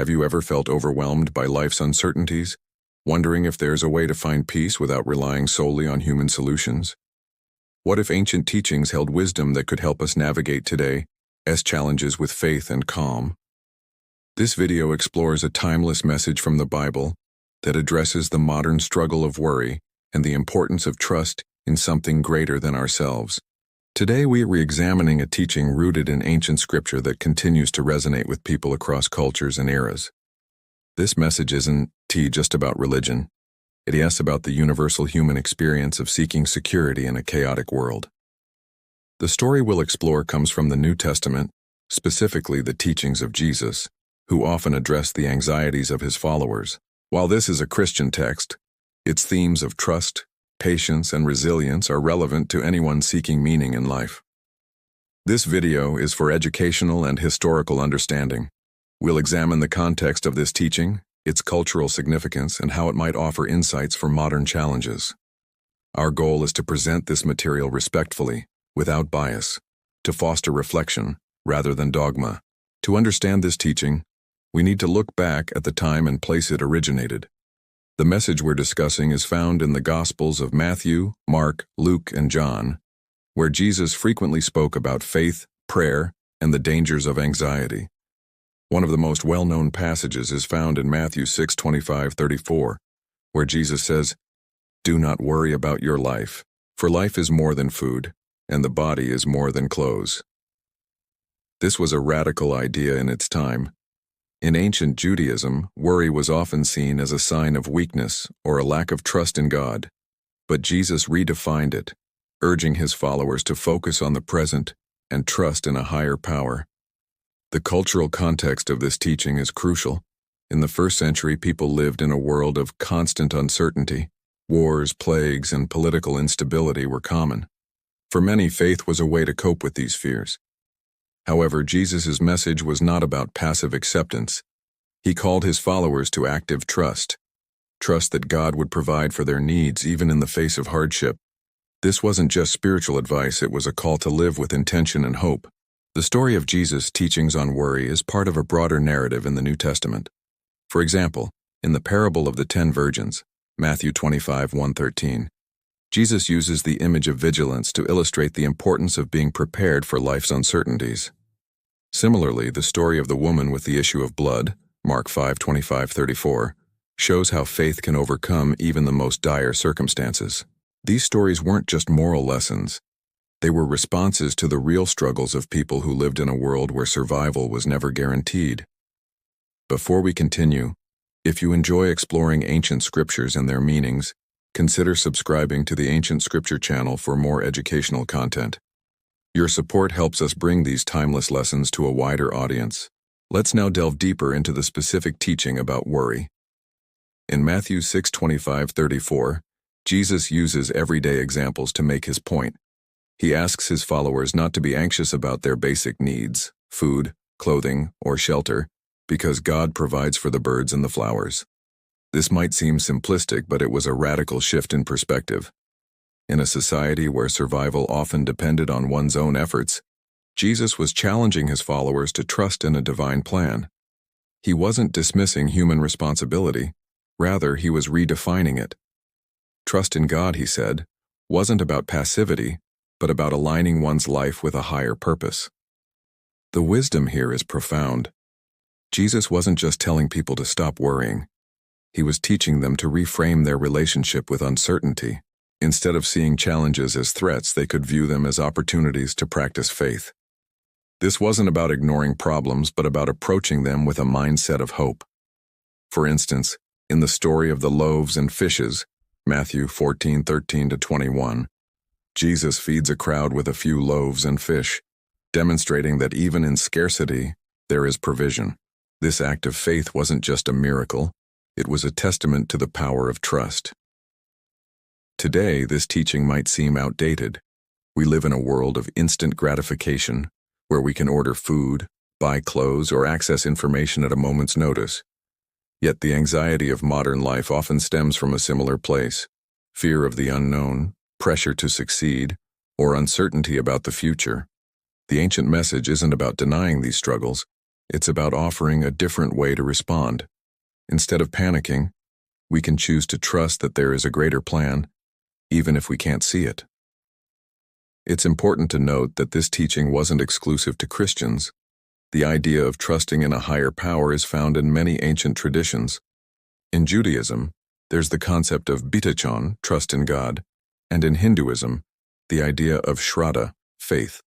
Have you ever felt overwhelmed by life's uncertainties, wondering if there's a way to find peace without relying solely on human solutions? What if ancient teachings held wisdom that could help us navigate today's challenges with faith and calm? This video explores a timeless message from the Bible that addresses the modern struggle of worry and the importance of trust in something greater than ourselves. Today we are re-examining a teaching rooted in ancient scripture that continues to resonate with people across cultures and eras. This message isn't just about religion. It is about the universal human experience of seeking security in a chaotic world. The story we'll explore comes from the New Testament, specifically the teachings of Jesus, who often addressed the anxieties of his followers. While this is a Christian text, its themes of trust, patience, and resilience are relevant to anyone seeking meaning in life. This video is for educational and historical understanding. We'll examine the context of this teaching, its cultural significance, and how it might offer insights for modern challenges. Our goal is to present this material respectfully, without bias, to foster reflection rather than dogma. To understand this teaching, we need to look back at the time and place it originated. The message we're discussing is found in the Gospels of Matthew, Mark, Luke, and John, where Jesus frequently spoke about faith, prayer, and the dangers of anxiety. One of the most well-known passages is found in Matthew 6:25-34, where Jesus says, "Do not worry about your life, for life is more than food, and the body is more than clothes." This was a radical idea in its time. In ancient Judaism, worry was often seen as a sign of weakness or a lack of trust in God. But Jesus redefined it, urging his followers to focus on the present and trust in a higher power. The cultural context of this teaching is crucial. In the first century, people lived in a world of constant uncertainty. Wars, plagues, and political instability were common. For many, faith was a way to cope with these fears. However, Jesus' message was not about passive acceptance. He called his followers to active trust that God would provide for their needs even in the face of hardship. This wasn't just spiritual advice, it was a call to live with intention and hope. The story of Jesus' teachings on worry is part of a broader narrative in the New Testament. For example, in the parable of the 10 virgins, Matthew 25:1-13, Jesus uses the image of vigilance to illustrate the importance of being prepared for life's uncertainties. Similarly, the story of the woman with the issue of blood, Mark 5:25-34, shows how faith can overcome even the most dire circumstances. These stories weren't just moral lessons. They were responses to the real struggles of people who lived in a world where survival was never guaranteed. Before we continue, if you enjoy exploring ancient scriptures and their meanings, consider subscribing to the Ancient Scripture channel for more educational content. Your support helps us bring these timeless lessons to a wider audience. Let's now delve deeper into the specific teaching about worry. In Matthew 6:25-34, Jesus uses everyday examples to make his point. He asks his followers not to be anxious about their basic needs, food, clothing, or shelter, because God provides for the birds and the flowers. This might seem simplistic, but it was a radical shift in perspective. In a society where survival often depended on one's own efforts, Jesus was challenging his followers to trust in a divine plan. He wasn't dismissing human responsibility, rather he was redefining it. Trust in God, he said, wasn't about passivity, but about aligning one's life with a higher purpose. The wisdom here is profound. Jesus wasn't just telling people to stop worrying. He was teaching them to reframe their relationship with uncertainty. Instead of seeing challenges as threats, they could view them as opportunities to practice faith. This wasn't about ignoring problems, but about approaching them with a mindset of hope. For instance, in the story of the loaves and fishes, Matthew 14:13-21, Jesus feeds a crowd with a few loaves and fish, demonstrating that even in scarcity, there is provision. This act of faith wasn't just a miracle, it was a testament to the power of trust. Today, this teaching might seem outdated. We live in a world of instant gratification, where we can order food, buy clothes, or access information at a moment's notice. Yet the anxiety of modern life often stems from a similar place: fear of the unknown, pressure to succeed, or uncertainty about the future. The ancient message isn't about denying these struggles, It's about offering a different way to respond. Instead of panicking, we can choose to trust that there is a greater plan, even if we can't see it. It's important to note that this teaching wasn't exclusive to Christians. The idea of trusting in a higher power is found in many ancient traditions. In Judaism, there's the concept of bitachon, trust in God, and in Hinduism, the idea of shraddha, faith.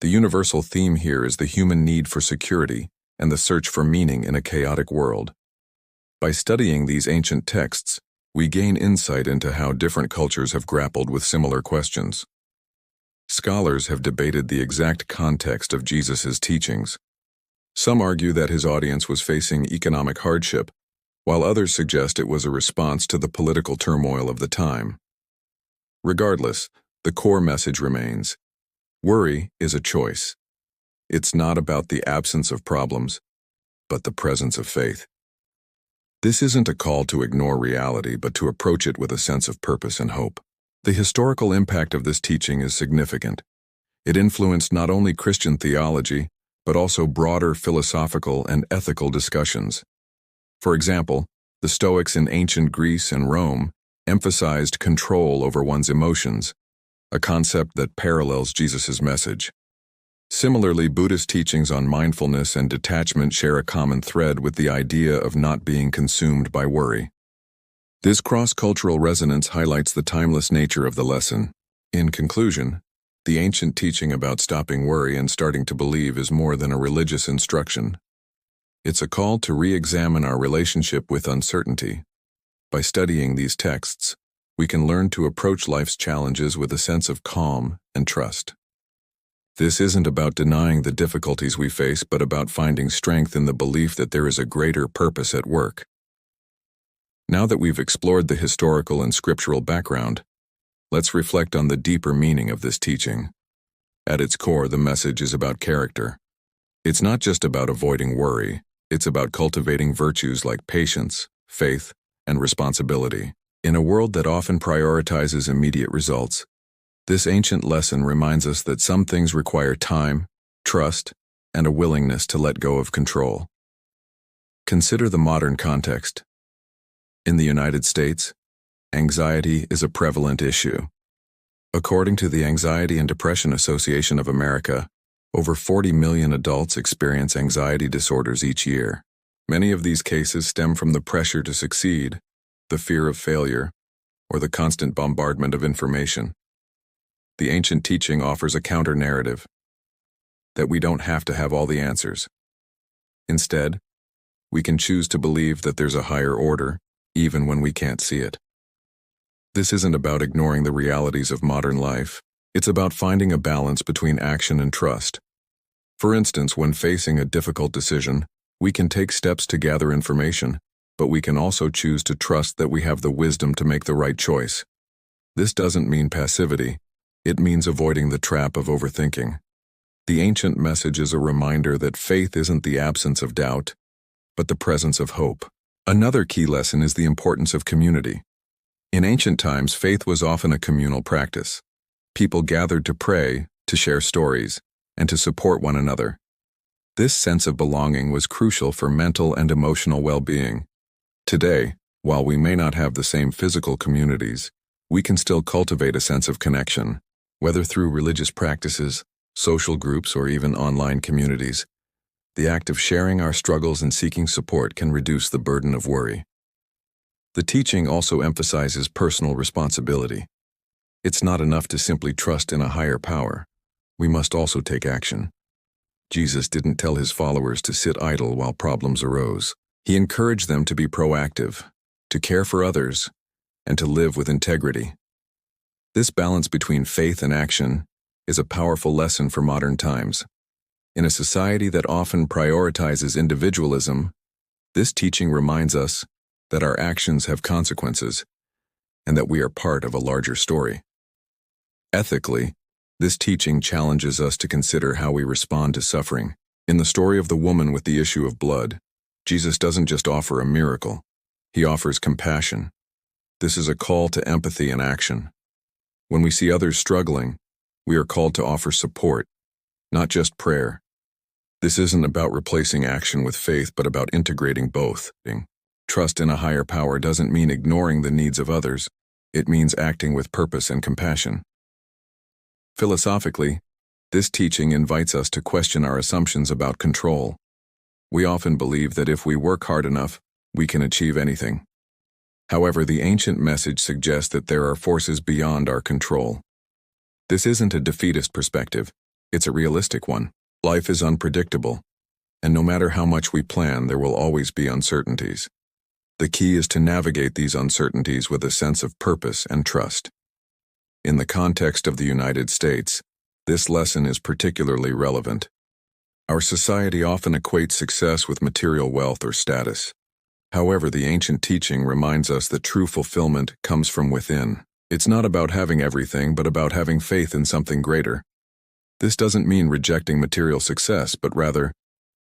The universal theme here is the human need for security and the search for meaning in a chaotic world. By studying these ancient texts, we gain insight into how different cultures have grappled with similar questions. Scholars have debated the exact context of Jesus' teachings. Some argue that his audience was facing economic hardship, while others suggest it was a response to the political turmoil of the time. Regardless, the core message remains: worry is a choice. It's not about the absence of problems, but the presence of faith. This isn't a call to ignore reality, but to approach it with a sense of purpose and hope. The historical impact of this teaching is significant. It influenced not only Christian theology, but also broader philosophical and ethical discussions. For example, the Stoics in ancient Greece and Rome emphasized control over one's emotions, a concept that parallels Jesus' message. Similarly, Buddhist teachings on mindfulness and detachment share a common thread with the idea of not being consumed by worry. This cross-cultural resonance highlights the timeless nature of the lesson. In conclusion, the ancient teaching about stopping worry and starting to believe is more than a religious instruction. It's a call to re-examine our relationship with uncertainty. By studying these texts, we can learn to approach life's challenges with a sense of calm and trust. This isn't about denying the difficulties we face, but about finding strength in the belief that there is a greater purpose at work. Now that we've explored the historical and scriptural background, let's reflect on the deeper meaning of this teaching. At its core, the message is about character. It's not just about avoiding worry, it's about cultivating virtues like patience, faith, and responsibility. In a world that often prioritizes immediate results, this ancient lesson reminds us that some things require time, trust, and a willingness to let go of control. Consider the modern context. In the United States, anxiety is a prevalent issue. According to the Anxiety and Depression Association of America, over 40 million adults experience anxiety disorders each year. Many of these cases stem from the pressure to succeed, the fear of failure, or the constant bombardment of information. The ancient teaching offers a counter-narrative, that we don't have to have all the answers. Instead, we can choose to believe that there's a higher order, even when we can't see it. This isn't about ignoring the realities of modern life. It's about finding a balance between action and trust. For instance, when facing a difficult decision, we can take steps to gather information, but we can also choose to trust that we have the wisdom to make the right choice. This doesn't mean passivity. It means avoiding the trap of overthinking. The ancient message is a reminder that faith isn't the absence of doubt, but the presence of hope. Another key lesson is the importance of community. In ancient times, faith was often a communal practice. People gathered to pray, to share stories, and to support one another. This sense of belonging was crucial for mental and emotional well-being. Today, while we may not have the same physical communities, we can still cultivate a sense of connection, whether through religious practices, social groups, or even online communities. The act of sharing our struggles and seeking support can reduce the burden of worry. The teaching also emphasizes personal responsibility. It's not enough to simply trust in a higher power. We must also take action. Jesus didn't tell his followers to sit idle while problems arose. He encouraged them to be proactive, to care for others, and to live with integrity. This balance between faith and action is a powerful lesson for modern times. In a society that often prioritizes individualism, this teaching reminds us that our actions have consequences and that we are part of a larger story. Ethically, this teaching challenges us to consider how we respond to suffering. In the story of the woman with the issue of blood, Jesus doesn't just offer a miracle, he offers compassion. This is a call to empathy and action. When we see others struggling, we are called to offer support, not just prayer. This isn't about replacing action with faith, but about integrating both. Trust in a higher power doesn't mean ignoring the needs of others. It means acting with purpose and compassion. Philosophically, this teaching invites us to question our assumptions about control. We often believe that if we work hard enough, we can achieve anything. However, the ancient message suggests that there are forces beyond our control. This isn't a defeatist perspective, it's a realistic one. Life is unpredictable, and no matter how much we plan, there will always be uncertainties. The key is to navigate these uncertainties with a sense of purpose and trust. In the context of the United States, this lesson is particularly relevant. Our society often equates success with material wealth or status. However, the ancient teaching reminds us that true fulfillment comes from within. It's not about having everything, but about having faith in something greater. This doesn't mean rejecting material success, but rather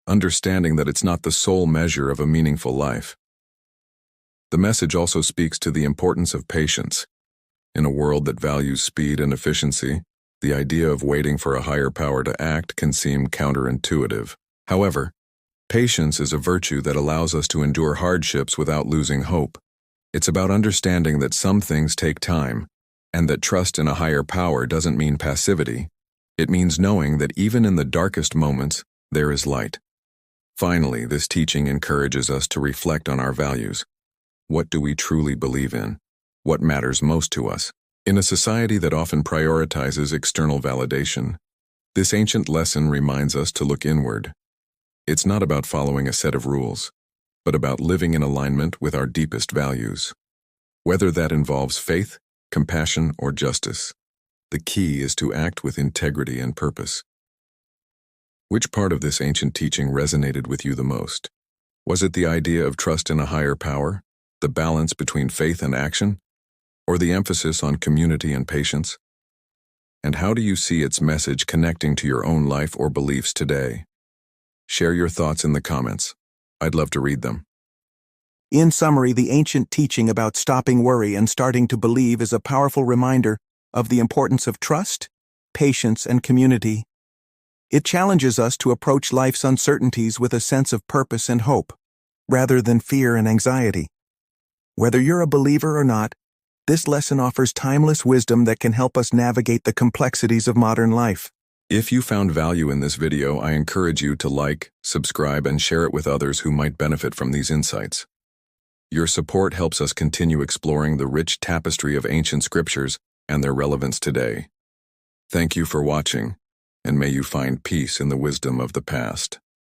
understanding that it's not the sole measure of a meaningful life. The message also speaks to the importance of patience. In a world that values speed and efficiency, the idea of waiting for a higher power to act can seem counterintuitive. However, patience is a virtue that allows us to endure hardships without losing hope. It's about understanding that some things take time, and that trust in a higher power doesn't mean passivity. It means knowing that even in the darkest moments, there is light. Finally, this teaching encourages us to reflect on our values. What do we truly believe in? What matters most to us? In a society that often prioritizes external validation, this ancient lesson reminds us to look inward. It's not about following a set of rules, but about living in alignment with our deepest values. Whether that involves faith, compassion, or justice, the key is to act with integrity and purpose. Which part of this ancient teaching resonated with you the most? Was it the idea of trust in a higher power, the balance between faith and action, or the emphasis on community and patience? And how do you see its message connecting to your own life or beliefs today? Share your thoughts in the comments. I'd love to read them. In summary, the ancient teaching about stopping worry and starting to believe is a powerful reminder of the importance of trust, patience, and community. It challenges us to approach life's uncertainties with a sense of purpose and hope, rather than fear and anxiety. Whether you're a believer or not, this lesson offers timeless wisdom that can help us navigate the complexities of modern life. If you found value in this video, I encourage you to like, subscribe, and share it with others who might benefit from these insights. Your support helps us continue exploring the rich tapestry of ancient scriptures and their relevance today. Thank you for watching, and may you find peace in the wisdom of the past.